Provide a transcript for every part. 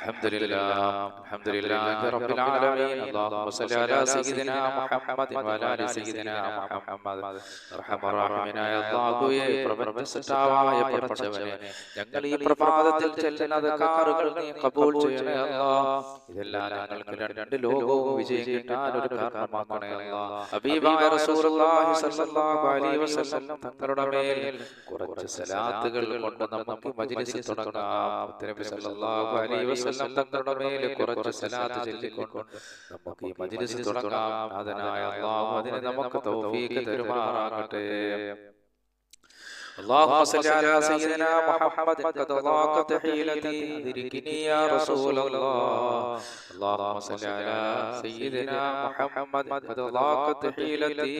الحمد لله رب العالمين. اللهم صل على سيدنا محمد وعلى آل سيدنا محمد. അർഹമറാഹിമീനായ അല്ലാഹുവേ, പ്രപഞ്ചസൃഷ്ടാവായ പടച്ചവനെ, ഞങ്ങൾ ഈ പ്രഭാതത്തിൽ ചെല്ലുന്ന അദ്കാറുകൾ നീ ഖബൂൽ ചെയ്യണേ അല്ലാഹ്. ഇതെല്ലാം ഞങ്ങൾക്ക് രണ്ട് ലോകവും വിജയം കിട്ടാൻ ഒരു കാരണമാക്കണേ അല്ലാഹ്. ഹബീബായ റസൂലുള്ളാഹി സ്വല്ലല്ലാഹു അലൈഹി വസല്ലം തങ്ങളുടെ മേൽ കുറച്ച് സലാത്തുകൾ കൊണ്ട് നമുക്ക് മജ്ലിസ് തുടങ്ങാം. നബി സല്ലല്ലാഹു അലൈഹി വസല്ലം തങ്ങളുടെ മേൽ കുറച്ച് സലാത്ത് ചൊല്ലിക്കൊണ്ട് നമുക്ക് ഈ മജ്ലിസ് തുടങ്ങാം. നാഥനായ അല്ലാഹു അതിനെ നമുക്ക് തൗഫീഖ് തരുമാറാകട്ടെ. اللهم صل على سيدنا محمد قد ضاقت حيلتي أدركني يا رسول الله. اللهم صل على سيدنا محمد قد ضاقت حيلتي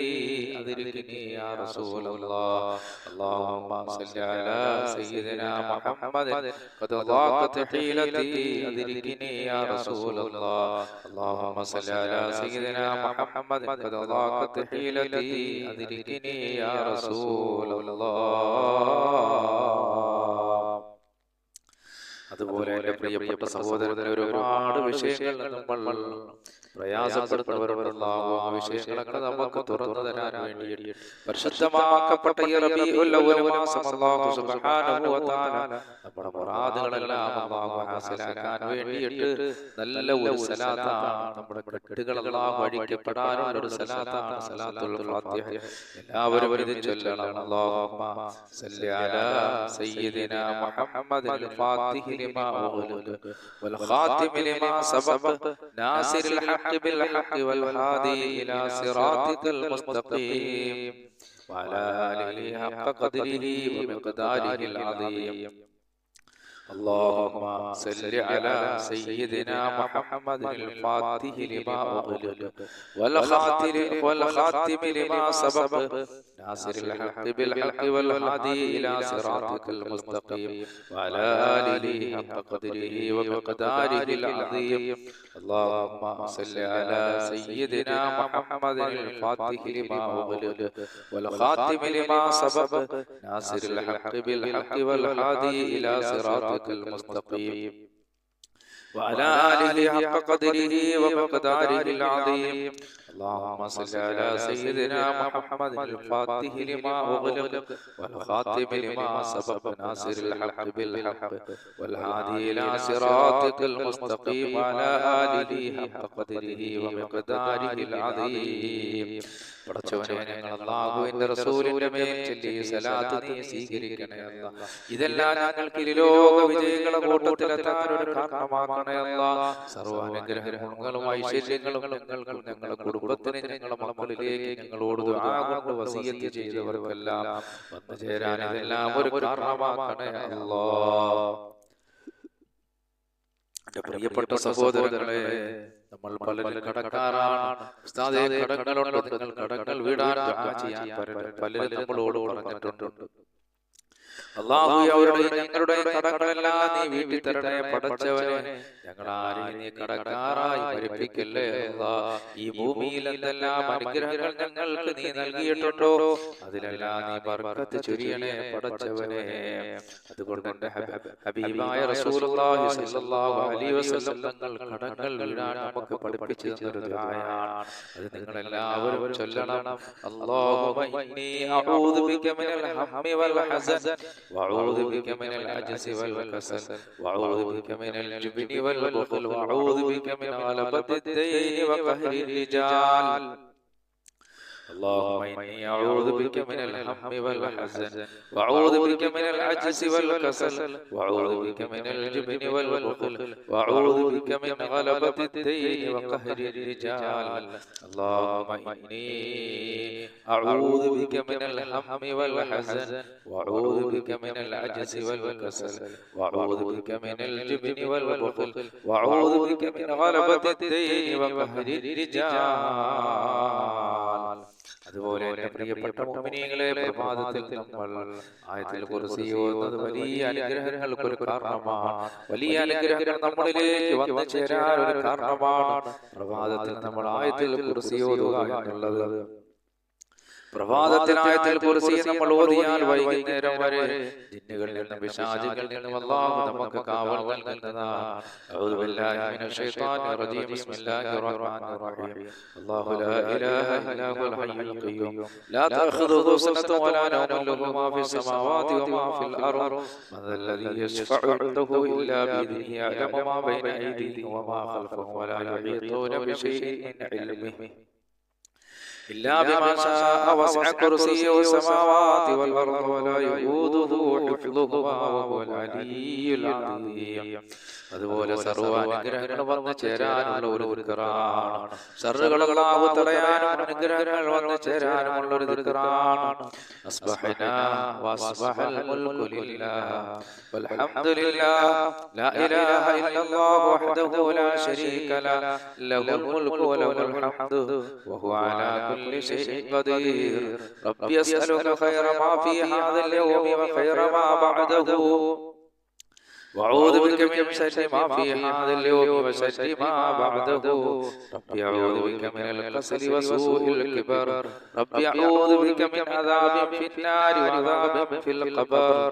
أدركني يا رسول الله. اللهم صل على سيدنا محمد قد ضاقت حيلتي أدركني يا رسول الله. اللهم صل على سيدنا محمد قد ضاقت حيلتي أدركني يا رسول الله. അതുപോലെ എൻ്റെ പ്രിയപ്പെട്ട സഹോദരങ്ങളെ, ഒരുപാട് വിഷയങ്ങൾ നമ്മൾ പ്രയാസപ്പെടുന്നവരുണ്ടാകും. ആ വിഷയങ്ങളൊക്കെ നമുക്ക് തുറന്നു തരാൻ വേണ്ടി പരിശുദ്ധമാക്കപ്പെട്ട ഈ റബീഉൽ അവ്വൽ മാസം അല്ലാഹു സുബ്ഹാനഹു വ തആല നമ്മുടെ മുറാദുകളെല്ലാം അല്ലാഹു ഹാസിലാക്കാൻ വേണ്ടിയിട്ട് നല്ല ഒരു സലാത്താണ്, നമ്മുടെ കെട്ടുകൾ അല്ലാഹു അഴിക്കപ്പെടാനുള്ള ഒരു സലാത്താണ് സലാത്തുൽ ഫാത്തിഹ. എല്ലാവരും ഇത് ചൊല്ലണം. അല്ലാഹുമ്മ സല്ലി അലാ സയ്യിദിനാ മുഹമ്മദിൽ ഫാത്തിഹി ലിമാ ഉഗ്ലിഖ വൽ ഖാതിമി ലിമാ സബഖ നാസിറിൽ ഹഖ് ബിൽ ഹഖ് വൽ ഹാദി ഇലാ സിറാത്തിക്കൽ മുസ്തഖീം വഅലാ ആലിഹി ഹഖ ഖദ്രിഹി വമിഖ്ദാരിഹിൽ അദീം. اللهم صل على سيدنا محمد الفاتح لما أغلق والخاتم لما سبق ناصر الحق بالحق والهادي إلى صراطك المستقيم وعلى آله حق قدره ومقداره العظيم. اللهم صل على سيدنا محمد الفاتح لما أغلق والخاتم لما سبق ناصر الحق بالحق والهادي إلى صراطك المستقيم وعلى آله حق قدره ومقداره العظيم. اللهم صل على سيدنا محمد الفاتح لما أغلق والخاتم لما سبق ناصر الحق بالحق والهادي إلى صراطك المستقيم وعلى آله حق قدره ومقداره العظيم. പടച്ചവനെ, ഞങ്ങൾ അല്ലാഹുവിന്റെ റസൂലിന്റെ മേൽ ചൊല്ലി സലാത്ത് നീ സ്വീകരിക്കണേ അല്ലാഹ്. ഇതെല്ലാം ഞങ്ങൾക്ക് ഇരുലോക വിജയങ്ങളുടെ കൂട്ടത്തിലെത്താൻ ഒരു കാരണമാക്കണേ അല്ലാഹ്. സർവ്വാനുഗ്രഹങ്ങളും ഐശ്വര്യങ്ങളും ഞങ്ങൾക്കും ഞങ്ങളുടെ കുടുംബത്തിന് ഞങ്ങളുടെ മക്കളിലേക്ക് ഞങ്ങളോട് ദുആ കൊണ്ട് വസിയത്ത് ചെയ്തവർക്കെല്ലാം വന്നു ചേരാൻ ഇതെല്ലാം ഒരു കാരണമാക്കണേ അല്ലാഹ്. എന്റെ പ്രിയപ്പെട്ട സഹോദരങ്ങളെ, നമ്മൾ പലരും കടക്കാരാണ്. ഉസ്താദേ, കടങ്ങളുണ്ട്, നിങ്ങൾ കടങ്ങൾ വീടാൻ ദുആ ചെയ്യാൻ പലരും നമ്മളോട് പറഞ്ഞിട്ടുണ്ട്. അല്ലാഹു അവരുടെ ഞങ്ങളുടെ കടങ്ങളെല്ലാം നീ വീട്ടി തരണേ പടച്ചവനെ. ഞങ്ങളാരെയും നീ കടക്കാരായി മരിപ്പിക്കല്ലേ അല്ലാഹ്. ഈ ഭൂമിയിൽ എന്തെല്ലാം അനുഗ്രഹങ്ങൾ ഞങ്ങൾക്ക് നീ നൽകിയിട്ടുണ്ടോ അതിലെല്ലാം നീ ബർക്കത്ത് ചൊരിയണേ പടച്ചവനെ. അതുകൊണ്ട് എൻ്റെ ഹബീബായ റസൂലുള്ളാഹി സ്വല്ലല്ലാഹു അലൈഹി വസല്ലം തങ്ങൾ കടങ്ങൾ വീഴാൻ നമുക്ക് പഠിപ്പിച്ചു തന്നൊരു ദുആയാണ്. അത് നിങ്ങൾ എല്ലാവരും ചൊല്ലണം. അല്ലാഹുമ്മ ഇന്നി അഊദു ബിക മിനൽ ഹമ്മി വൽ ഹസൻ വഅഊദു ബിക മിനൽ അജ്സി വൽ കസൽ വഅഊദു ബിക മിനൽ ജുബ്നി വൽ ബഖൽ വഅഊദു ബിക മിൻ ഗലബത്തി ദൈനി വഖഹരി റിജാൽ. اللهم إني أعوذ بك من الهم والحزن وأعوذ بك من العجز والكسل وأعوذ بك من الجبن والبخل وأعوذ بك من غلبة الدين وقهر الرجال. اللهم إني أعوذ بك من الهم والحزن وأعوذ بك من العجز والكسل وأعوذ بك من الجبن والبخل وأعوذ بك من غلبة الدين وقهر الرجال. അതുപോലെ എൻ്റെ പ്രിയപ്പെട്ട മുഅ്മിനീങ്ങളെ, പ്രഭാതത്തിൽ നമ്മൾ ആയത്തുൽ കുർസി ഓതുന്നത് വലിയ അനുഗ്രഹങ്ങൾക്ക് ഒരു കാരണമാണ്. വലിയ അനുഗ്രഹങ്ങൾ നമ്മളിലേക്ക് വന്നു ചേരാൻ ഒരു കാരണമാണ് പ്രഭാതത്തിൽ നമ്മൾ ആയത്തുൽ കുർസി ഓതുക എന്നുള്ളത്. പ്രഭാതത്തിനായത്തിൽ കുർസി നമ്മൾ ഓതിയാൽ വൈകുന്നേരം വരെ ജിന്നുകളിൽ നിന്നും പിശാചുകളിൽ നിന്നും അല്ലാഹു നമുക്ക് കാവൽ നൽകുന്നതാണ്. അഊദു ബില്ലാഹി മിനശ് ശൈത്വാനിർ റജീം. ബിസ്മില്ലാഹിർ റഹ്മാനിർ റഹീം. അല്ലാഹു ലാ ഇലാഹ ഇല്ലാ ഹുവൽ ഹയ്യുൽ ഖയ്യൂം ലാ തഅഖുദുഹു സിനത്തുൻ വലാ നൗമുൻ ലഹു മാ ഫിസ് സമാവാതി വമാ ഫിൽ അർദ് മൻ ദല്ലദീ യശ്ഫഉ ഇൻദഹു ഇല്ലാ ബിഇذنിഹി യഅലമു മാ ബൈന അയ്ദീഹിം വമാ ഖൽഫഹും വലാ യുഹീതൂന ബിശൈഇൻ മിൻ ഇൽമിഹി إلا بما شاء وسع كرسيه السماوات والأرض ولا يؤوده حفظهما وهو العلي العظيم. അതുപോലെ സർവ്വ അനുഗ്രഹങ്ങൾ വന്നു ചേരാനുള്ള ഒരു ദിക്റാണ്. ശർറുകളെല്ലാം തടയാനും അനുഗ്രഹങ്ങൾ വന്നു ചേരാനുമുള്ള ഒരു ദിക്റാണ്. അസ്ബഹനാ വസ്ബഹൽ മുൽകു ലില്ലാഹ് വൽഹംദുലില്ലാഹ് ലാ ഇലാഹ ഇല്ലല്ലാഹു വഹ്ദഹു ലാ ശരീക ലഹു ലഹുൽ മുൽകു വലഹുൽ ഹംദു വഹുവ അലാ കുല്ലി ശൈഇൻ ഖദീർ. റബ്ബി അസ്അലുക ഖൈറ മാ ഫീ ഹാദൽ യൗമി വഖൈറ മാ ബഅദഹു وأعوذ بك من شر ما في هذا اليوم وشر ما بعده. ربي أعوذ بك من الكسل وسوء الكبر. ربي أعوذ بك من عذاب في النار وعذاب في القبر.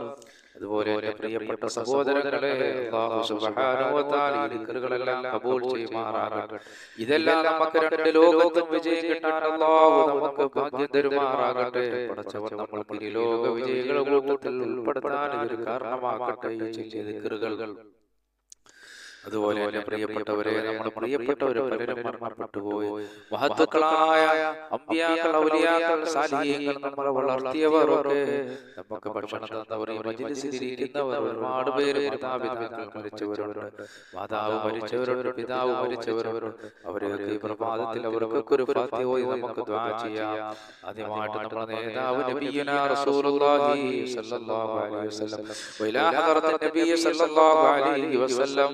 അതുപോലെ എൻ്റെ പ്രിയപ്പെട്ട സഹോദരങ്ങളെ, അല്ലാഹു സുബ്ഹാനഹു വ തആല ഈ ദിക്റുകളെല്ലാം കബൂൽ ചെയ്യുമാറാകട്ടെ. ഇതെല്ലാം നമുക്ക് രണ്ട് ലോകത്തും വിജയം കിട്ടാൻ അല്ലാഹു നമുക്ക് ഭാഗ്യം തരുമാറാകട്ടെ. പടച്ചവൻ നമ്മൾക്ക് ഈ ലോക വിജയികളുടെ കൂട്ടത്തിൽ ഉൾപ്പെടുത്താൻ ഇതൊരു കാരണമാകട്ടെ ഈ ചെറിയ ദിക്റുകൾ. അതുപോലെ എൻ്റെ പ്രിയപ്പെട്ടവരെ, നമ്മുടെ പ്രിയപ്പെട്ടവരെ പലരും മരണപ്പെട്ടു പോയി. മഹത്തുക്കളായ അമ്പിയാക്കൾ, ഔലിയാക്കൾ, സാലിഹീങ്ങൾ, നമ്മളെ വളർത്തിയവരൊക്കെ, നമുക്ക് ഭക്ഷണം തന്നവർ, ഈ മജ്‌ലിസിൽ ഇരിക്കുന്നവർ, ഒരുപാട് പേര് മാതാപിതാക്കൾ മരിച്ചവരുണ്ട്, മാതാവ് മരിച്ചവരുണ്ട്, പിതാവ് മരിച്ചവരുണ്ട്. അവരെയൊക്കെ ഈ പ്രഭാതത്തിൽ അവർക്കൊക്കെ ഒരു ഫാത്തിഹ ഓതി നമുക്ക് ദുആ ചെയ്യാം. ആദ്യമായിട്ട് നമ്മുടെ നേതാവ് നബിയുനാ റസൂലുള്ളാഹി സ്വല്ലല്ലാഹു അലൈഹി വസല്ലം വഇലാ ഹദറത്തിൻ നബി സ്വല്ലല്ലാഹു അലൈഹി വസല്ലം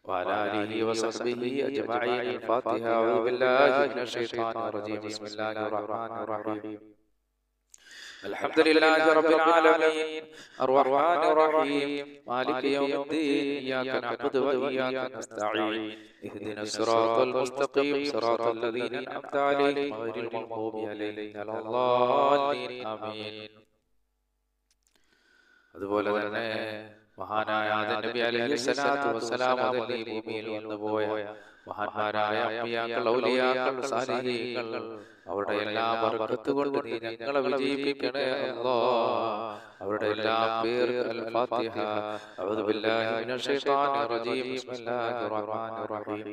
وعلى آله وصحبه أجمعين. الفاتحة. أعوذ بالله من الشيطان الرجيم. بسم الله الرحمن الرحيم. الحمد لله رب العالمين الرحمن الرحيم مالك يوم الدين إياك نعبد وإياك نستعين اهدنا الصراط المستقيم صراط الذين أنعمت عليهم غير المغضوب عليهم ولا الضالين آمين. അതുപോലെ തന്നെ മഹാനായ ആദം നബി അലൈഹിസ്സലാത്തു വസ്സലാം മുതൽ ഈ ഭൂമിയിൽ വന്നുപോയ മഹാന്മാരായ അമ്പിയാക്കൾ, ഔലിയാക്കൾ, സാലിഹീങ്ങൾ, അവരുടെ എല്ലാ ബർക്കത്ത് കൊണ്ട് നീ ഞങ്ങളെ വിജയിപ്പിക്കണേ അല്ലാഹ്. അവരുടെ എല്ലാ പേര് അൽ ഫാത്തിഹ. അഊദു ബില്ലാഹി മിനശ് ശൈത്വാനിർ റജീം. ബിസ്മില്ലാഹിർ റഹ്മാനിർ റഹീം.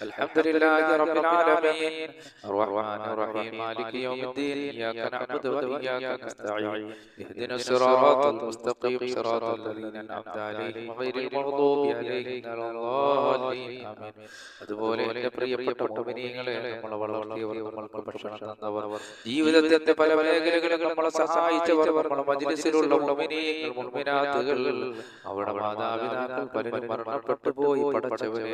അൽഹംദുലില്ലാഹി റബ്ബിൽ ആലമീൻ അർറഹ്മാനിർ റഹീം മാലികി യൗമിദ്ദീൻ ഇയ്യാക നഅ്ബുദു വ ഇയ്യാക നസ്തഈൻ ഇഹ്ദിനസ് സിറാത്തൽ മുസ്തഖീം സിറാത്തൽ ലദീന അൻഅംത അലൈഹിം ഗൈറിൽ മഗ്ദൂബി അലൈഹിം വലദ്ദാലീൻ ആമീൻ. അതുപോലെ എൻ്റെ പ്രിയപ്പെട്ട മുഅ്മിനീങ്ങളെ, നമ്മളെ വളർത്തിയവർ, നമ്മൾക്ക് ഭക്ഷണം തന്നവർ, ജീവിതത്തിന്റെ പല മേഖലകളിൽ നമ്മളെ സഹായിച്ചവർ, നമ്മുടെ മജ്‌ലിസിലുള്ള മുഅ്മിനീങ്ങൾ, മുഅ്മിനാത്തുകൾ, അവരുടെ മാതാപിതാക്കൾ പലരും മരണപ്പെട്ടു പോയി. പടച്ചവനെ,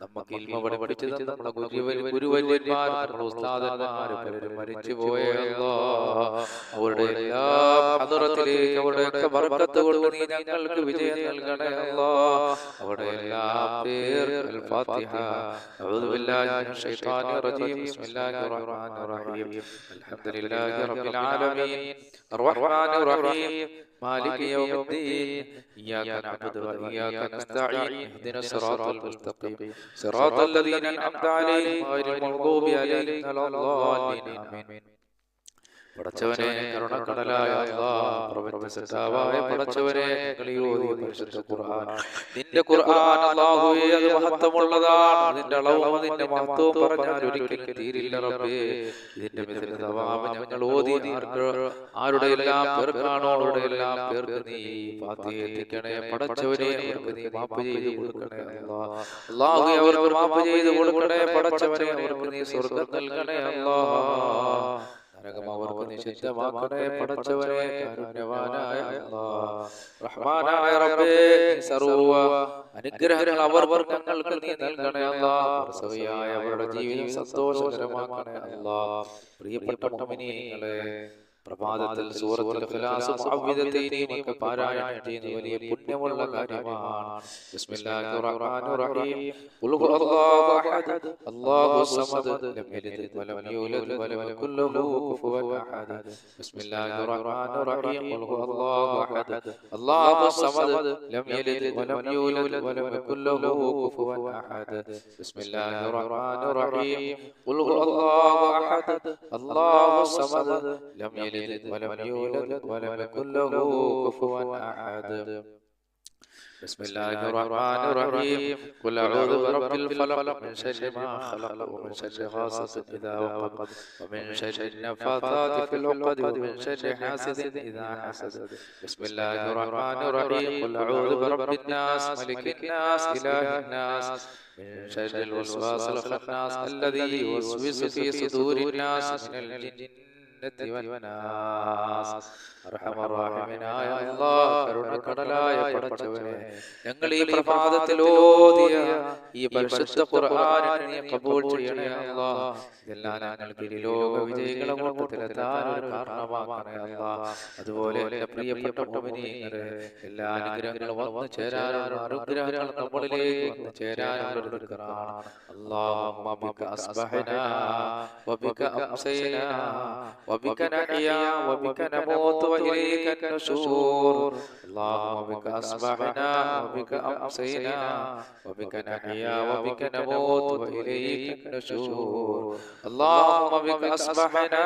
നമുക്ക് ഇൽമ പഠിപ്പിച്ചു തന്ന നമ്മുടെ ഗുരുവര്യന്മാർ, നമ്മുടെ ഉസ്താദന്മാർ പലരും മരിച്ചു പോയ അല്ലാഹ്, അവരുടെ എല്ലാ ഹദറത്തിലേക്ക് അവരുടെയൊക്കെ ബർക്കത്ത് കൊണ്ട് നീ ഞങ്ങൾക്ക് വിജയം നൽകണേ അല്ലാഹ്. അവരുടെ എല്ലാ പേർ അൽ ഫാത്തിഹ. അഊദു ബില്ലാഹി മിനശ് ശൈത്വാനിർ റജീം. ബിസ്മില്ലാഹിർ റഹ്മാനിർ റഹീം. അൽഹംദുലില്ലാഹി റബ്ബിൽ ആലമീൻ അർറഹ്മാനിർ റഹീം مالك يوم الدين إياك نعبد وإياك نستعين اهدنا الصراط المستقيم صراط الذين أنعمت عليهم غير المغضوب عليهم ولا الضالين آمين. പടച്ചവനെ, കരുണക്കടലായ അല്ലാഹ്, പ്രപഞ്ചസൃഷ്ടാവായ പടച്ചവനെ, കളിയോതി പരിശുദ്ധ ഖുർആൻ, നിന്റെ ഖുർആൻ അല്ലാഹുവേ, അത് മഹത്വമുള്ളതാണ്. അതിന്റെ അളവും അതിന്റെ മഹത്വവും പറഞ്ഞാൽ ഒരിക്കലും തീരില്ല റബ്ബേ. ഇതിന്റെ മിഥില തവാബ് ഞങ്ങൾ ഓതി ആരുടെ എല്ലാം പേർക്കാണോ അവരുടെ എല്ലാം പേർക്ക് നീ ഫാത്തിഹ എത്തിക്കണേ പടച്ചവനെ. അവർക്ക് നീ മാപ്പ് ചെയ്ത് കൊടുക്കണേ അല്ലാഹ്. അല്ലാഹുവേ, അവർക്ക് മാപ്പ് ചെയ്ത് കൊടുക്കണേ പടച്ചവനെ. അവർക്ക് നീ സ്വർഗ്ഗം നൽകണേ അല്ലാഹ്. നരകം അവർക്ക് നിഷിദ്ധമാക്കണേ പടച്ചവനെ. കാരുണ്യവാനായ അല്ലാഹ്, റഹ്മാനായ റബ്ബേ, സർവ്വ അനുഗ്രഹങ്ങൾ അവർക്ക് നീ നൽകണേ അല്ലാഹ്. പ്രസവിയായ അവരുടെ ജീവിതം സന്തോഷകരമാക്കണേ അല്ലാഹ്. പ്രിയപ്പെട്ട മുഅ്മിനീങ്ങളെ, പ്രഭാതത്തിൽ സൂറത്തുൽ ഇഖ്ലാസ് മുഅവ്വിദതൈനിയൊക്കെ പാരായണം ചെയ്യുന്ന വലിയ പുണ്യമുള്ള കാര്യമാണ്. ബിസ്മില്ലാഹിർ റഹ്മാനിർ റഹീം. ഖുൽ ഹുവല്ലാഹു അഹദ് അല്ലാഹു സമദ് ലം യലിദ് വലം യൂലദ് വലം യകുൽ ലഹു കുഫുവൻ അഹദ്. ബിസ്മില്ലാഹിർ റഹ്മാനിർ റഹീം. ഖുൽ ഹുവല്ലാഹു അഹദ് അല്ലാഹു സമദ് ലം യലിദ് വലം യൂലദ് വലം യകുൽ ലഹു കുഫുവൻ അഹദ്. ബിസ്മില്ലാഹിർ റഹ്മാനിർ റഹീം. ഖുൽ ഹുവല്ലാഹു അഹദ് അല്ലാഹു സമദ് ലം യലിദ് വലം യൂലദ് വലം യകുൽ ലഹു കുഫുവൻ അഹദ്. بسم الله الرحمن الرحيم. قل أعوذ برب الفلق من شر ما خلق ومن شر غاسق إذا وقب ومن شر النفاثات في العقد ومن شر حاسد إذا حسد. بسم الله الرحمن الرحيم. قل أعوذ برب الناس ملك الناس إله الناس من شر الوسواس الخناس الذي يوسوس في صدور الناس من الجنة والناس. അർഹമർറഹീമായ അല്ലാഹ്, കരുണക്കടലായ പടച്ചവനെ, ഞങ്ങൾ ഈ പ്രഭാതത്തിൽ ഓതിയ ഈ പരിശുദ്ധ ഖുർആനിനെ നീ ഖബൂൽ ചെയ്യണേ അല്ലാഹ്. ഇതെല്ലാം ഞങ്ങൾക്ക് ലോക വിജയികളെ കൂട്ടത്തിലെത്താൻ ഒരു കാരണമാക്കണേ അല്ലാഹ്. അതുപോലെ എൻ്റെ പ്രിയപ്പെട്ട മുഅ്മിനീങ്ങളെ, എല്ലാ അനുഗ്രഹങ്ങളും വന്നു ചേരാനുള്ള അനുഗ്രഹങ്ങൾ നമ്മളിലേക്ക് വന്നു ചേരാനുള്ള ഒരു ദിക്റാണ്. അല്ലാഹുമ്മ ബിക അസ്ബഹനാ വബിക അംസൈനാ വബിക നഹ്യാ വബിക നമൂതു وإليك النشور. اللهم بك أصبحنا وبك أمسينا وبك نحيا وبك نموت وإليك النشور. اللهم بك أصبحنا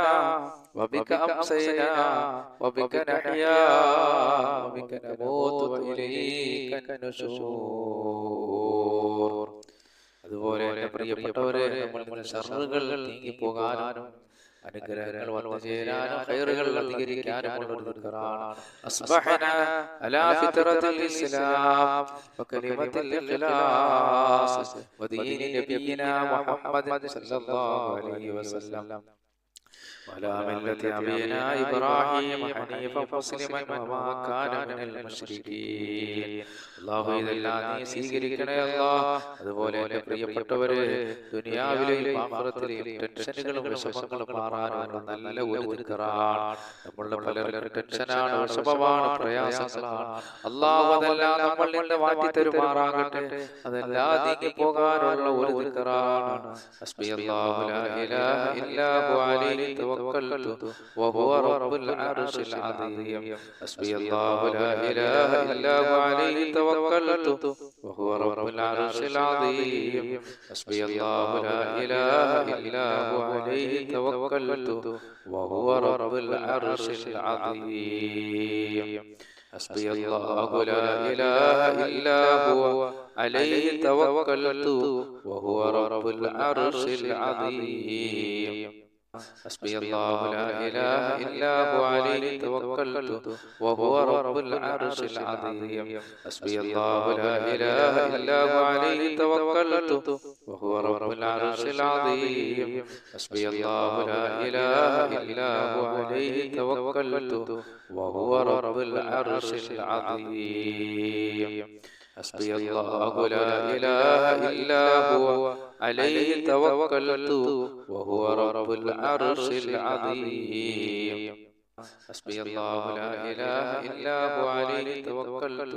وبك أمسينا وبك نحيا وبك نموت وإليك النشور. അതുപോലെ എൻ്റെ പ്രിയപ്പെട്ടവരെ, നമ്മൾ ശർറുകൾ നീങ്ങിപ്പോകാനും അനുഗ്രഹങ്ങൾ വന്നു ചേരാനും ഖൈറുകൾ അധികരിക്കാനുമുള്ള ഒരു ദിക്റാണ്. അസ്ബഹനാ അലാ ഫിത്രത്തിൽ ഇസ്ലാം വകലിമത്തിൽ ഇഖ്ലാസ് വദീനി നബിയിനാ മുഹമ്മദ് സല്ലല്ലാഹു അലൈഹി വസല്ലം وعلى ملة أبينا إبراهيم حنيفا مسلما وما كان من المشركين. അല്ലാഹു ഇതെല്ലാം നീ സ്വീകരിക്കണേ അല്ലാഹ്. അതുപോലെ എൻ്റെ പ്രിയപ്പെട്ടവരെ, ദുനിയാവിലെയും ആഖിറത്തിലെയും ടെൻഷനുകളും വിഷമങ്ങളും മാറാനുള്ള നല്ല ഒരു ദിക്റാണ്. നമ്മളുടെ പലർക്കും ടെൻഷനാണ്, വിഷമമാണ്, പ്രയാസങ്ങളാണ്. അല്ലാഹു അതെല്ലാം നമ്മളിൽ നിന്ന് മാറ്റി തരുമാറാകട്ടെ. അതെല്ലാം നീങ്ങി പോകാനുള്ള ഒരു ദിക്റാണ്. ഹസ്ബിയല്ലാഹു ലാ ഇലാഹ ഇല്ലാ ഹു അലൈഹി توكلت وهو رب العرش العظيم. حسبي الله لا إله إلا هو عليه توكلت وهو رب العرش العظيم. حسبي الله لا إله إلا هو عليه توكلت وهو رب العرش العظيم. حسبي الله لا إله إلا هو عليه توكلت وهو رب العرش العظيم. حسبي الله لا إله إلا هو عليه توكلت وهو رب العرش العظيم. حسبي الله لا إله إلا هو عليه توكلت وهو رب العرش العظيم. حسبي الله لا إله إلا هو عليه توكلت وهو رب العرش العظيم. حسبي الله لا إله إلا هو عليه توكلت وهو رب العرش العظيم. حسبي الله لا إله إلا هو عليه توكلت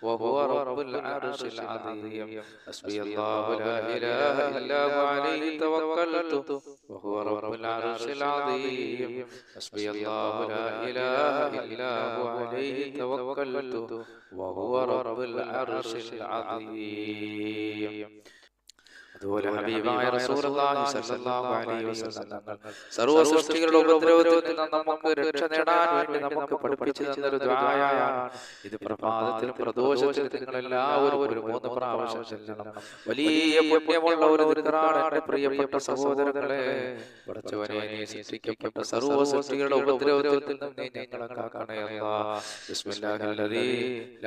وهو رب العرش العظيم. حسبي الله لا إله إلا هو عليه توكلت وهو رب العرش العظيم. حسبي الله لا إله إلا هو عليه توكلت وهو رب العرش العظيم. അതുപോലെ ഹബീബായ റസൂലുള്ളാഹി സ്വല്ലല്ലാഹു അലൈഹി വസല്ലം സർവ്വ സൃഷ്ടികളുടെ ഉപദ്രവത്തിൽ നിന്ന് നമുക്ക് രക്ഷ നേടാൻ വേണ്ടി നമുക്ക് പഠിപ്പിച്ചു തന്നൊരു ദുആയാണ് ഇത്. പ്രഭാതത്തിലും പ്രദോഷത്തിലും നിങ്ങൾ എല്ലാവരും ഒരു 3 പ്രാവശ്യം ചൊല്ലണം. വലിയ പുണ്യമുള്ള ഒരു ദിക്റാണ് എൻ്റെ പ്രിയപ്പെട്ട സഹോദരങ്ങളെ. പടച്ചവനെ, നീ സൃഷ്ടിക്കപ്പെട്ട സർവ്വ സൃഷ്ടികളുടെ ഉപദ്രവത്തിൽ നിന്ന് നീ ഞങ്ങളെ കാക്കണേ അല്ലാഹ്. ബിസ്മില്ലാഹിൽ ലദീ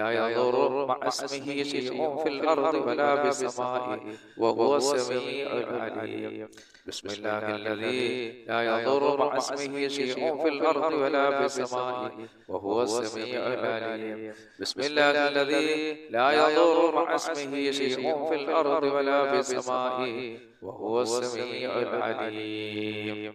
ലാ യദുറു മഅസ്മിഹി ശൈഉൻ ഫിൽ അർദി വലാ ഫിസ്സമാഇ വഹുവ السميع العليم. بسم الله الذي لا يضر مع اسمه شيء في الأرض ولا في السماء وهو السميع العليم. بسم الله الذي لا يضر مع اسمه شيء في الأرض ولا في السماء وهو السميع العليم.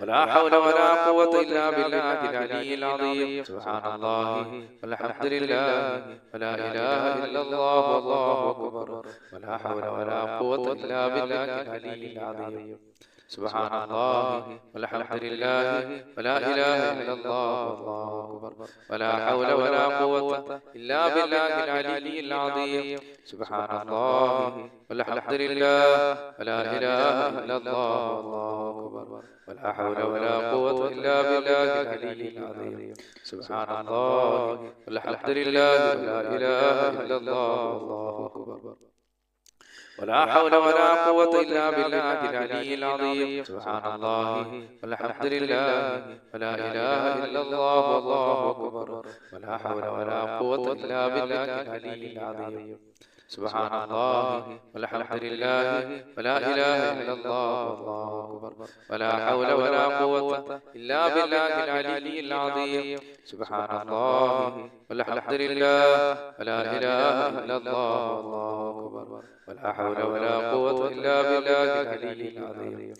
ولا حول ولا قوة إلا بالله العلي العظيم سبحان الله والحمد لله ولا إله إلا الله والله أكبر ولا حول ولا قوة إلا بالله العلي العظيم سبحان الله والحمد لله ولا إله إلا الله والله أكبر ولا حول ولا قوة إلا بالله العلي العظيم سبحان الله والحمد لله ولا إله إلا الله والله أكبر ولا حول ولا قوة إلا بالله العلي العظيم سبحان الله والحمد لله ولا إله إلا الله والله أكبر ولا حول ولا قوة إلا بالله العلي العظيم سبحان الله والحمد لله ولا إله إلا الله والله أكبر ولا حول ولا قوة إلا بالله العلي العظيم سبحان الله والحمد لله ولا إله إلا الله والله أكبر ولا حول ولا قوة إلا بالله العلي العظيم سبحان الله والحمد لله ولا إله إلا الله والله أكبر ولا حول ولا قوة إلا بالله العلي العظيم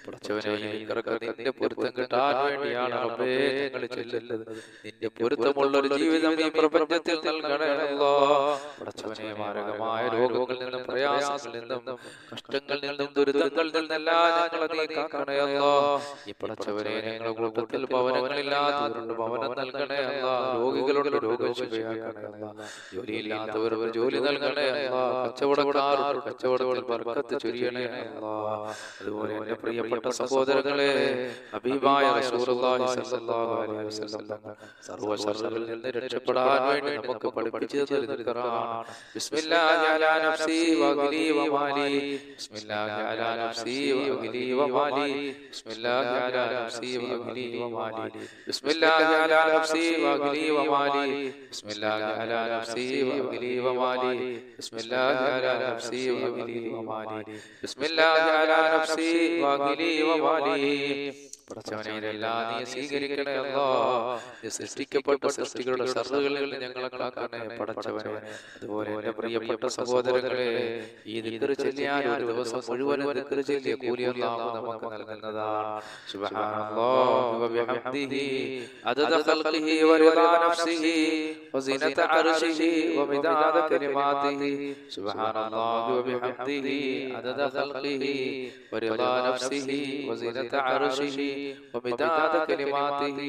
പടച്ചവനെ നിന്റെ പൊരുത്തം കിട്ടാൻ വേണ്ടിയാണ് റബ്ബേ ഞങ്ങൾ ചെല്ലുന്നത്. നിന്റെ പൊരുത്തമുള്ളൊരു ജീവിതം ഈ പ്രപഞ്ചത്തിൽ നൽകണേ അല്ലാഹ്. പടച്ചവനെ മാരകമായ രോഗങ്ങളിൽ നിന്നും പ്രയാസങ്ങളിൽ നിന്നും കഷ്ടങ്ങളിൽ നിന്നും ദുരിതങ്ങളിൽ നിന്നെല്ലാം ഞങ്ങളെ നീ കാക്കണേ അല്ലാഹ്. ഈ പടച്ചവനെ ഞങ്ങളുടെ കൂട്ടത്തിൽ ഭവനങ്ങളില്ലാത്തവരുണ്ട്, ഭവനം നൽകണേ അല്ലാഹ്. രോഗികളുടെ രോഗം ശുഭയാക്കണേ അല്ലാഹ്. ജോലിയില്ലാത്തവർക്ക് ജോലി നൽകണേ അല്ലാഹ്. കച്ചവടക്കാർക്ക് കച്ചവടത്തിൽ ബർക്കത്ത് ചൊരിയണേ അല്ലാഹ്. അതുപോലെ എന്റെ പ്രിയപ്പെട്ട സഹോദരങ്ങളെ, ഹബീബായ റസൂലുള്ളാഹി സ്വല്ലല്ലാഹു അലൈഹി വസല്ലം സർവ്വ ശർറിൽ നിന്ന് രക്ഷപ്പെടാൻ വേണ്ടി നമുക്ക് പഠിപ്പിച്ചു തരുന്നതാണ്. ബിസ്മില്ലാഹി അലാ നഫ്സി വഅഹ്ലി വമാലി ബിസ്മില്ലാഹി അലാ നഫ്സി വഅഹ്ലി വമാലി ബിസ്മില്ലാഹി അലാ നഫ്സി വഅഹ്ലി വമാലി ബിസ്മില്ലാഹി അലാ നഫ്സി വഅഹ്ലി വമാലി ബിസ്മില്ലാഹി അലാ നഫ്സി വഅഹ്ലി വമാലി ബിസ്മില്ലാഹി അലാ നഫ്സി വഅഹ്ലി വമാലി ബിസ്മില്ലാഹി അലാ നഫ്സി വഅഹ്ലി വമാലി. പടച്ചവനെ എല്ലാം നീ സ്വീകരിക്കണേ അല്ലാഹ്. നീ സൃഷ്ടിക്കപ്പെട്ട സൃഷ്ടികളുടെ ശർറുകളിൽ നിന്ന് ഞങ്ങളെ കാക്കണേ പടച്ചവനെ. അതുപോലെ എന്റെ പ്രിയപ്പെട്ട സഹോദരങ്ങളെ, ഈ ദിക്ർ ചൊല്ലിയാൽ ഒരു ദിവസം മുഴുവൻ ദിക്ർ ചൊല്ലിയ കൂലി അല്ലാഹു നമുക്ക് നൽകുന്നതാണ്. സുബ്ഹാനല്ലാഹി വബിഹംദിഹി അദദ ഖൽഖിഹി വറിദാ നഫ്സിഹി വസിനത അർശിഹി വമിദാദ കലിമാതിഹി സുബ്ഹാനല്ലാഹി വബിഹംദിഹി അദദ ഖൽഖിഹി വറിദാ നഫ്സിഹി വസിനത അർശിഹി ومداد كلماته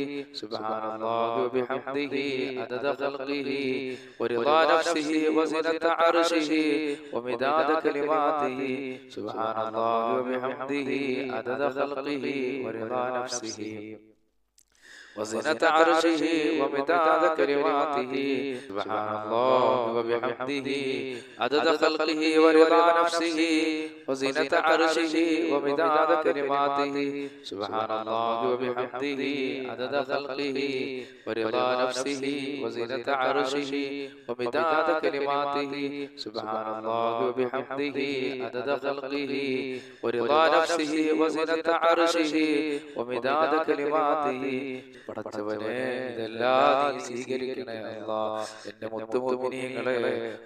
سبحان الله وبحمده عدد خلقه ورضا نفسه وزنة عرشه ومداد كلماته سبحان الله وبحمده عدد خلقه ورضا نفسه وزنة عرشه ومداد كلماته سبحان الله وبحمده عدد خلقه ورضا نفسه وزنة عرشه ومداد كلماته سبحان الله وبحمده عدد خلقه ورضا نفسه وزنة عرشه ومداد كلماته سبحان الله وبحمده عدد خلقه ورضا نفسه وزنة عرشه ومداد كلماته. പടച്ചവനെ ഇതെല്ലാം നീ സ്വീകരിക്കണേ അല്ലാഹ്. എന്റെ മുത്തുമുഅ്മിനീങ്ങളെ,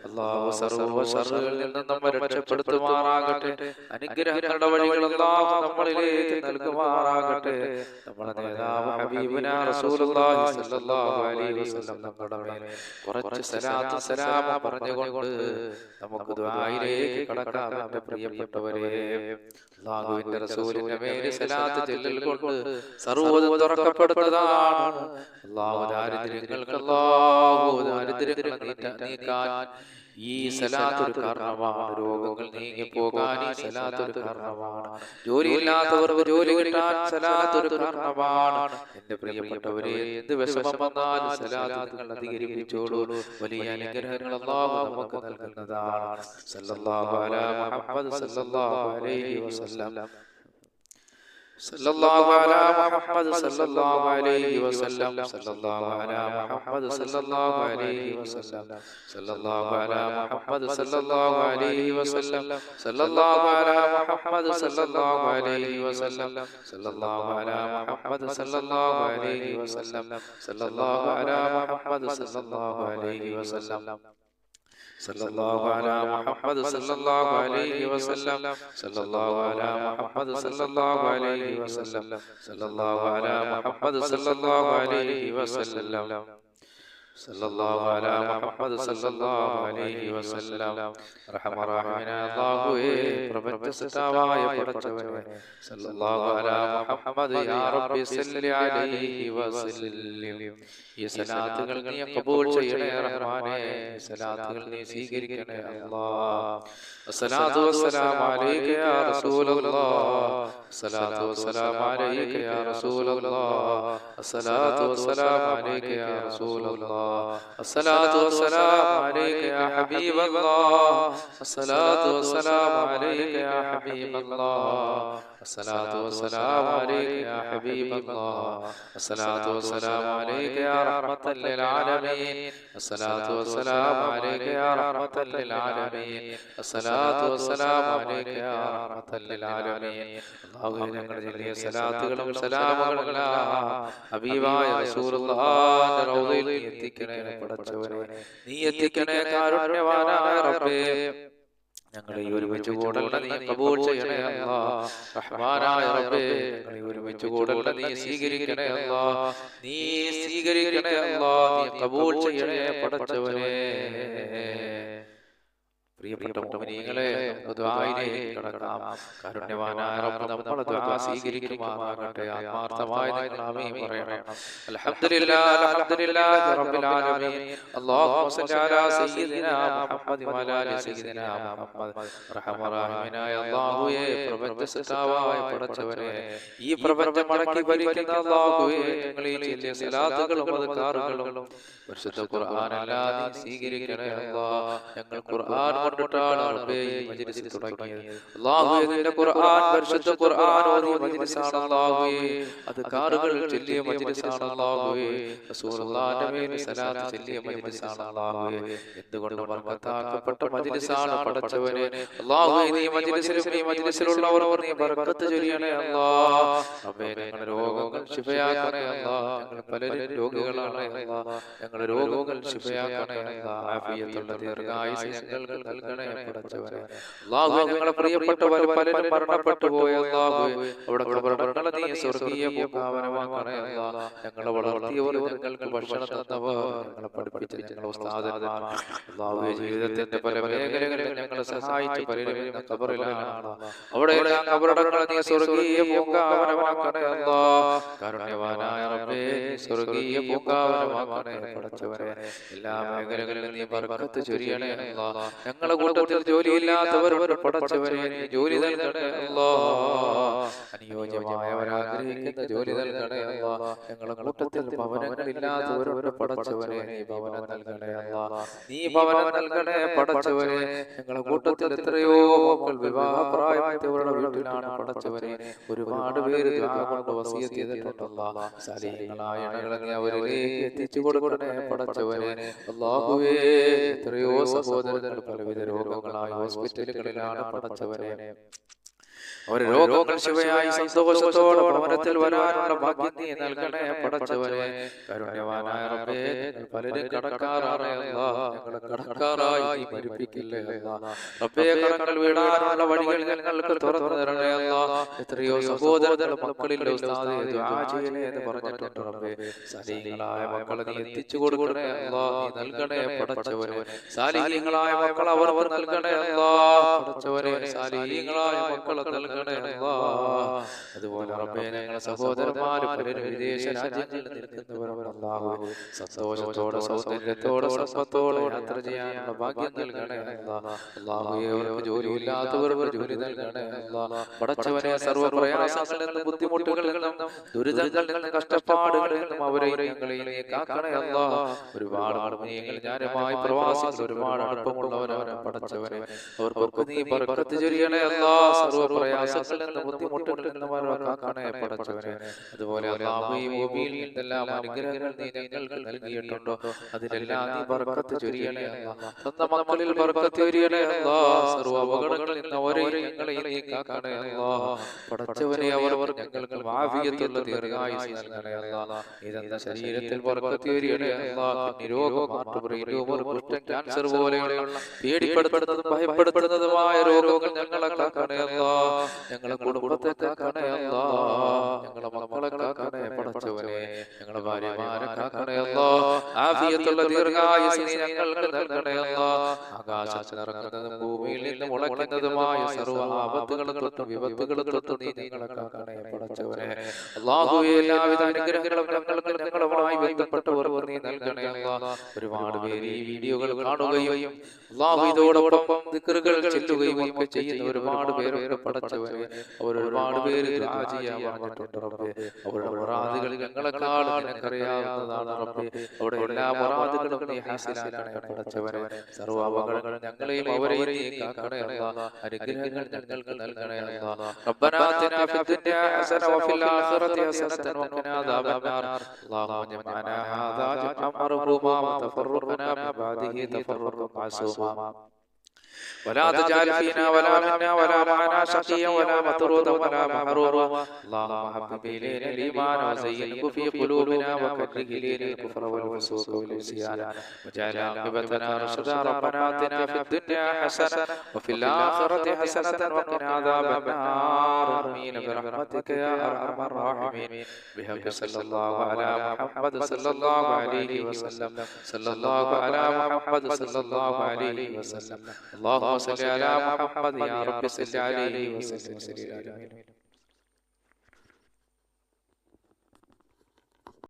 അല്ലാഹു സർവ്വ ശർറുകളിൽ നിന്നും നമ്മെ രക്ഷപ്പെടുത്തുമാറാകട്ടെ. അനുഗ്രഹങ്ങളുടെ വഴികൾ അല്ലാഹു നമ്മളിലേക്ക് നൽകുമാറാകട്ടെ. നമ്മുടെ നേതാവ് ഹബീബുനാ റസൂലുള്ളാഹി സ്വല്ലല്ലാഹു അലൈഹി വസല്ലം നമ്മുടെ മേൽ കുറച്ച് സലാത്ത് സലാം പറഞ്ഞുകൊണ്ട് നമുക്ക് ദുആയിലേക്ക് കടക്കാം. എന്റെ പ്രിയപ്പെട്ടവരെ, അല്ലാഹുവിന്റെ റസൂലിന്റെ മേൽ സലാത്ത് ചൊല്ലൽ കൊണ്ട് സർവ്വതും തുറക്കപ്പെടുന്നതാണ്. അല്ലാഹു ദാരിദ്ര്യങ്ങളെ നീക്കാൻ ഈ സലാത്ത് ഒരു കാരണമാണ്. രോഗങ്ങൾ നീങ്ങിപ്പോകാൻ ഈ സലാത്ത് ഒരു കാരണമാണ്. ജോലിയില്ലാത്തവർക്ക് ജോലി കിട്ടാൻ സലാത്ത് ഒരു കാരണമാണ്. എന്റെ പ്രിയപ്പെട്ടവരെ, എന്ത് വിഷമം വന്നാലും സലാത്ത് നിങ്ങൾ അധികരിപ്പിച്ചോളൂ. വലിയ അനുഗ്രഹങ്ങൾ അല്ലാഹു നമുക്ക് നൽകുന്നതാണ്. സല്ലല്ലാഹു അലാ മുഹമ്മദ് സല്ലല്ലാഹു അലൈഹി വസല്ലം صلى الله على محمد صلى الله عليه وسلم صلى الله على محمد صلى الله عليه وسلم صلى الله على محمد صلى الله عليه وسلم صلى الله على محمد صلى الله عليه وسلم صلى الله على محمد صلى الله عليه وسلم صلى الله على محمد صلى الله عليه وسلم സല്ലല്ലാഹു അലാ മുഹമ്മദ് സല്ലല്ലാഹു അലൈഹി വസല്ലം സല്ലല്ലാഹു അലാ മുഹമ്മദ് സല്ലല്ലാഹു അലൈഹി വസല്ലം സല്ലല്ലാഹു അലാ മുഹമ്മദ് സല്ലല്ലാഹു അലൈഹി വസല്ലം സല്ലല്ലാഹു അലാ മുഹമ്മദ് സല്ലല്ലാഹു അലൈഹി വസല്ലം റഹ്മാനായ അല്ലാഹുവേ പ്രപഞ്ച സൃഷ്ടാവായ പടച്ചവനേ സല്ലല്ലാഹു അലാ മുഹമ്മദ് യാ റബ്ബി സല്ലി അലൈഹി വസല്ലം ഈ സലാത്തുകൾ നീ ഖബൂൽ ചെയ്യണേ റഹ്മാനേ സലാത്തുകൾ നീ സ്വീകരിക്കണേ അല്ലാഹ് അസ്സലാത്തു വസ്സലാമു അലൈക യാ റസൂലല്ലാഹ് അസ്സലാത്തു വസ്സലാമു അലൈക യാ റസൂലല്ലാഹ് അസ്സലാത്തു വസ്സലാമു അലൈക യാ റസൂലല്ലാഹ് الصلاة والسلام عليك يا حبيب الله الصلاة والسلام عليك يا حبيب الله الصلاة والسلام عليك يا حبيب الله الصلاة والسلام عليك يا رحمة للعالمين الصلاة والسلام عليك يا رحمة للعالمين الصلاة والسلام عليك يا رحمة للعالمين اللهم ഞങ്ങളുടെ വലിയ സലാത്തുകളും സലാമുകളും ഹബീബായ റസൂലുള്ളാഹിന്റെ റൗളയിൽ എത്തിക്കണേ പടച്ചവനെ നീ എത്തിക്കണേ കാരുണ്യവാനായ റബ്ബേ ഞങ്ങളെ ഒരുമിച്ച് കൂടല്ല നീ ഖബൂൽ ചെയ്യണേ അല്ലാഹ് റഹ്മാനായ റബ്ബേ ഞങ്ങളെ ഒരുമിച്ച് കൂടല്ല നീ സ്വീകരിക്കണേ അല്ലാഹ് നീ സ്വീകരിക്കണേ അല്ലാഹ് നീ ഖബൂൽ ചെയ്യണേ പടച്ചവനെ പ്രിയപ്പെട്ട മുഅ്മിനീങ്ങളെ ദുആയിലേക്ക് കടക്കാം കാരുണ്യവാനായ റബ്ബ് നമ്മുടെ ദുആ സ്വീകരിക്കുമാറാകട്ടെ ആത്മാർത്ഥമായി നിങ്ങൾ ആമീൻ പറയണം അൽഹംദുലില്ലാഹി റബ്ബിൽ ആലമീൻ അല്ലാഹുമ്മ സ്വല്ലി അലാ സയ്യിദിനാ മുഹമ്മദ് വഅലാ ആലി സയ്യിദിനാ മുഹമ്മദ് റഹ്മാനായ അല്ലാഹുവേ പ്രപഞ്ച സൃഷ്ടാവായ പടച്ചവനെ ഈ പ്രപഞ്ചം മടക്കി ഭരിക്കുന്ന അല്ലാഹുവേ ഞങ്ങൾ ഈ ചൊല്ലിയ സലാത്തുകളും അദ്കാറുകളും പരിശുദ്ധ ഖുർആൻ അല്ലാഹ് നീ സ്വീകരിക്കണേ അല്ലാഹ് ഞങ്ങൾ ഖുർആൻ കൊണ്ടിട്ടാണ് റബ്ബേ ഈ മജ്ലിസ് തുടങ്ങിയത് അല്ലാഹുവേ നിന്റെ ഖുർആൻ പരിശുദ്ധ ഖുർആൻ ഓതിയ മജ്ലിസാണ് അല്ലാഹുവേ അദ്കാറുകൾ ചൊല്ലിയ മജ്ലിസാണ് അല്ലാഹുവേ റസൂലുള്ളാഹിന്റെ മേൽ സലാത്ത് ചൊല്ലിയ മജ്ലിസാണ് അല്ലാഹുവേ എന്തുകൊണ്ട് ബർക്കത്താക്കപ്പെട്ട മജ്ലിസാണ് പടച്ചവനെ അല്ലാഹുവേ നീ മജ്ലിസിലും ഈ മജ്ലിസിലുള്ളവർ നീ ബർക്കത്ത് ചൊരിയണേ അല്ലാഹ് റബ്ബേ ഞങ്ങളുടെ രോഗങ്ങൾ ശിഫയാക്കണേ അല്ലാഹ് ഞങ്ങൾ പലരും രോഗികളാണ് അല്ലാഹ് ഞങ്ങളുടെ രോഗങ്ങൾ ശിഫയാക്കണേ അല്ലാഹ് ആഫിയത്തുള്ള ദീർഘായുസ്സ് ഞങ്ങൾക്ക് നൽകണേ പടച്ചവനെ അല്ലാഹുവേ ഞങ്ങളുടെ പ്രിയപ്പെട്ടവർ പലരും മരണപ്പെട്ടു പോയ അല്ലാഹുവേ അവിടെ ഖബറുകളെ നീ സ്വർഗ്ഗീയ പൂങ്കാവനമാക്കണേ അല്ലാഹ് ഞങ്ങളെ വളർത്തിയവർ ഞങ്ങൾക്ക് ഭക്ഷണം തന്നവർ ഞങ്ങളെ പഠിപ്പിച്ച ഞങ്ങളുടെ ഉസ്താദന്മാർ അല്ലാഹുവേ ജീവിതത്തിന്റെ പല മേഖലകളിൽ ഞങ്ങളെ സഹായിച്ച പലരും ഇന്ന് ഖബറിലാണ് അവിടെ ഖബറുകളെ നീ സ്വർഗ്ഗീയ പൂങ്കാവനമാക്കണേ അല്ലാഹ് കാരുണ്യവാനായ റബ്ബേ സ്വർഗ്ഗീയ പൂങ്കാവനമാക്കണേ പടച്ചവനെ എല്ലാ മേഖലകളിലും നീ ബർക്കത്ത് ചൊരിയണേ അല്ലാഹ് ഞങ്ങളുടെ കൂട്ടത്തിൽ ജോലിയില്ലാത്തവരോട് പടച്ചവനെ നീ ജോലി നൽകണേ അല്ലാഹ് അനുയോജ്യമായവരാഗ്രഹിക്കുന്ന ജോലി നൽകണേ അല്ലാഹ് ഞങ്ങളുടെ കൂട്ടത്തിൽ ഭവനങ്ങളില്ലാത്തവരോട് പടച്ചവനെ നീ ഭവനം നൽകണേ അല്ലാഹ് നീ ഭവനം നൽകണേ പടച്ചവനെ ഞങ്ങളുടെ കൂട്ടത്തിൽ എത്രയോ മക്കൾ വിവാഹപ്രായമായവരുടെ വീട്ടിലാണ് പടച്ചവനെ ഒരുപാട് പേര് ദുആ കൊണ്ട് വസിയത്ത് ചെയ്തിട്ടുണ്ട് അല്ലാഹ് സാലിഹീങ്ങളായ ഇണകളെ നീ അവരിലേക്ക് എത്തിച്ചു കൊടുക്കണേ പടച്ചവനെ അല്ലാഹുവേ എത്രയോ സഹോദരങ്ങൾ പലവിധ രോഗങ്ങളായ ഹോസ്പിറ്റലുകളിലാണ് പടച്ചവനെ ഒരു രോഗങ്ങൾ ശിവയായി സന്തോഷത്തോടെ ഭവനത്തിൽ വരാനുള്ള ഭാഗ്യം നീ നൽകണേ പടച്ചവനെ കാരുണ്യവാനായ റബ്ബേ പലരും കടക്കാറാണ് അല്ലാഹ് ഞങ്ങളെ കടക്കാറായി നീ മരിപ്പിക്കില്ലേ അല്ലാഹ് റബ്ബേ കടങ്ങൾ വീടാനുള്ള വഴികൾ ഞങ്ങൾക്ക് തുറന്നു തരണേ അല്ലാഹ് എത്രയോ സഹോദരങ്ങൾ മക്കളിൽ ഉസ്താദേ ദുആ ചെയ്യണേ എന്ന് പറഞ്ഞിട്ടുണ്ട് റബ്ബേ സാലിഹീങ്ങളായ മക്കളെ നീ എത്തിച്ചു കൊടുക്കണേ അല്ലാഹ് നീ നൽകണേ പടച്ചവനെ സാലിഹീങ്ങളായ മക്കൾ അവർ നൽകണേ അല്ലാഹ് പടച്ചവനെ സാലിഹീങ്ങളായ മക്കളെ നൽകണേ അതുപോലെ റബ്ബേ ഞങ്ങളുടെ സഹോദരന്മാര് പലരും വിദേശ രാജ്യങ്ങളിൽ നിൽക്കുന്നവരവർ അല്ലാഹുവേ സന്തോഷത്തോടെ സൗന്ദര്യത്തോടെ സമ്പത്തോടെ യാത്ര ചെയ്യാനുള്ള ഭാഗ്യം നൽകണേ അല്ലാഹുവേ അവർക്ക് ജോലിയില്ലാത്തവർക്ക് ജോലി നൽകണേ അല്ലാഹ് പടച്ചവനെ സർവ്വ പ്രയാസങ്ങളിൽ നിന്നും ബുദ്ധിമുട്ടുകളിൽ നിന്നും ദുരിതങ്ങളിൽ നിന്നും കഷ്ടപ്പാടുകളിൽ നിന്നും അവരെ ഞങ്ങളെ നീ കാക്കണേ അല്ലാഹ് ഒരുപാട് ആളുകൾ ഞാനുമായി പ്രവാസികൾ ഒരുപാട് അടുപ്പമുള്ളവരാണ് പടച്ചവനെ അവർക്കൊക്കെ നീ ബർക്കത്ത് ചൊരിയണേ അല്ലാഹ് സർവ്വ പ്രയാസങ്ങളിൽ നിന്ന് ബുദ്ധിമുട്ടുകളിൽ നിന്ന് കാക്കണേ പടച്ചവനെ. അതുപോലെ അല്ലാഹുവേ ഈ ഭൂമിയിൽ എന്തെല്ലാം അനുഗ്രഹങ്ങൾ നീ ഞങ്ങൾക്ക് നൽകിയിട്ടുണ്ടോ അതിലെല്ലാം നീ ബർക്കത്ത് ചൊരിയണേ അല്ലാഹ്. സ്വന്തം മക്കളിൽ ബർക്കത്ത് ചൊരിയണേ അല്ലാഹ്. സർവ്വ അപകടങ്ങളിൽ നിന്ന് അവരെയും ഞങ്ങളെയും നീ കാക്കണേ അല്ലാഹ്. പടച്ചവനെ അവർ ഞങ്ങൾക്ക് ആഫിയത്തുള്ള ദീർഘായുസ്സ് നൽകണേ അല്ലാഹ്. ഇതെന്ന ശരീരത്തിൽ ബർക്കത്ത് ചൊരിയണേ അല്ലാഹ്. നിരോഗം മാറ്റുപറയും ട്യൂമർ കുഷ്ഠം ക്യാൻസർ പോലെയുള്ള പേടിപ്പെടുത്തുന്നതും ഭയപ്പെടുത്തുന്നതുമായ രോഗങ്ങൾ ഞങ്ങളെ കാക്കണേ അല്ലാഹ്. ഞങ്ങളെ കുടുംബത്തെ കാക്കണേ അല്ലാഹ്. ഞങ്ങളെ മക്കളെ കാക്കണേ പടച്ചവനെ. ഞങ്ങളെ ഭാര്യമാരെ കാക്കണേ അല്ലാഹ്. ആഫിയത്തുള്ള ദീർഘായുസ്സ് നീ ഞങ്ങൾക്ക് നൽകണേ അല്ലാഹ്. ആകാശത്ത് ഇറങ്ങുന്നതും ഭൂമിയിൽ നിന്ന് മുളയ്ക്കുന്നതുമായ സർവ്വ ആപത്തുകളെ തൊട്ടും വിപത്തുകളെ തൊട്ടും നീ ഞങ്ങളെ കാക്കണേ പടച്ചവനെ. അല്ലാഹുവേ എല്ലാവിധ അനുഗ്രഹങ്ങളും ഞങ്ങളുമായി ബന്ധപ്പെട്ടവർ നീ നൽകണേ അല്ലാഹ്. ഒരുപാട് പേര് ഈ വീഡിയോകൾ കാണുകയും അല്ലാഹു ഇതോടൊപ്പം ദിക്റുകൾ ചൊല്ലുകയും ഒക്കെ ചെയ്യുന്ന ഒരുപാട് പേരൊക്കെ പടച്ചവനെ. അവർ ഒരുപാട് പേര് ദുആ ചെയ്യാൻ പറഞ്ഞിട്ടുണ്ട് റബ്ബേ. അവരുടെ മുറാദുകൾ ഞങ്ങളെക്കാൾ നിനക്കറിയാവുന്നതാണ് റബ്ബേ. അവിടെ എല്ലാ മുറാദുകളും നീ ഹാസിലാക്കണേ പടച്ചവനെ. സർവ്വ അപകടങ്ങൾ ഞങ്ങളെയും അവരെയും നീ കാക്കണേ അല്ലാഹ്. അനുഗ്രഹങ്ങൾ ഞങ്ങൾക്ക് നൽകണേ അല്ലാഹ്. റബ്ബനാ ആതിനാ ഫിദ്ദുനിയാ ഹസന വഫിൽ ആഖിറതി ഹസനതൻ വഖിനാ അദാബന്നാർ. അല്ലാഹുമ്മ ജമഅനാ ഹാദാ ജംഅൻ മർഹൂമാ വതഫറഖനാ മിൻ ബഅദിഹി തഫറഖൻ മഅസൂമാ. ولا تجعل فينا ولا منا ولا معنا شقيا ولا مطرودا ولا محروما. اللهم حبب إلينا الإيمان وزينه في قلوبنا وكره إلينا الكفر والفسوق والعصيان واجعل عاقبتنا رشدا. ربنا آتنا في الدنيا حسنة وفي الآخرة حسنة وقنا عذاب النار. آمين برحمتك يا أرحم الراحمين. بحق صلى الله على محمد صلى الله عليه وسلم. صلى الله على محمد صلى الله عليه وسلم. اللهم صل على محمد يا رب صل عليه وسلم.